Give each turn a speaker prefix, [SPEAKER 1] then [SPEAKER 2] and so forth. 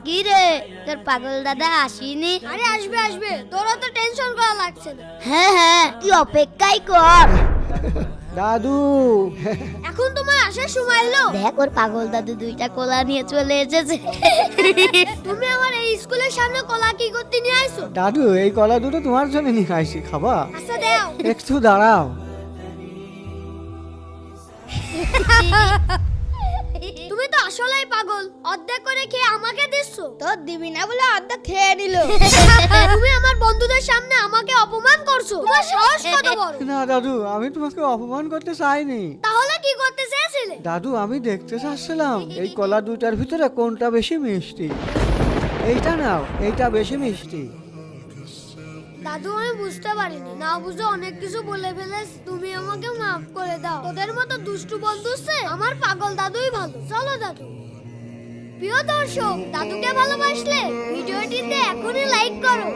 [SPEAKER 1] কি রে, তোর পাগল দাদা আসেনি?
[SPEAKER 2] আরে আসবে আসবে, তোরা তো টেনশন করা লাগছে না।
[SPEAKER 1] হ্যাঁ হ্যাঁ, তুই অপেক্ষাই কর।
[SPEAKER 3] দাদু
[SPEAKER 2] এখন তোমার আসার সময় এলো।
[SPEAKER 1] দেখ, ওর পাগল দাদু দুইটা কলা নিয়ে চলে এসেছে।
[SPEAKER 2] তুমি আমার এই স্কুলের সামনে কলা কি করতে নিয়ে আইছো?
[SPEAKER 3] দাদু এই কলা দুটো তোমার জন্য নিয়ে আসি, খাবা?
[SPEAKER 2] আচ্ছা দাও।
[SPEAKER 3] একটু দাঁড়াও।
[SPEAKER 2] তুমি তো আসলেই পাগল, অর্ধেক করে খেয়ে আমাকে দিচ্ছ।
[SPEAKER 1] তোর দিবি না বলে অর্ধেক খেয়ে নিল।
[SPEAKER 2] তুমি আমার বন্ধুদের সামনে আমাকে অপমান করছো, তোমার সাহস কত বড়?
[SPEAKER 3] না দাদু, আমি তোমাকে অপমান করতে চাইনি।
[SPEAKER 2] তাহলে কি করতে চেয়েছিলে?
[SPEAKER 3] দাদু আমি দেখতে চাচ্ছিলাম এই কলা দুটার ভিতরে কোনটা বেশি মিষ্টি। এইটা নাও, এইটা বেশি মিষ্টি।
[SPEAKER 2] দাদু আমি বুঝতে পারিনি, না বুঝে অনেক কিছু বলে ফেলেছি, তুমি আমাকে মাফ করে দাও। তোদের মতো দুষ্টু বন্ধুর চেয়ে আমার পাগল দাদুই ভালো। চলো দাদু। প্রিয় দর্শক, দাদুকে ভালোবাসলে ভিডিওটিতে এখনই লাইক করো।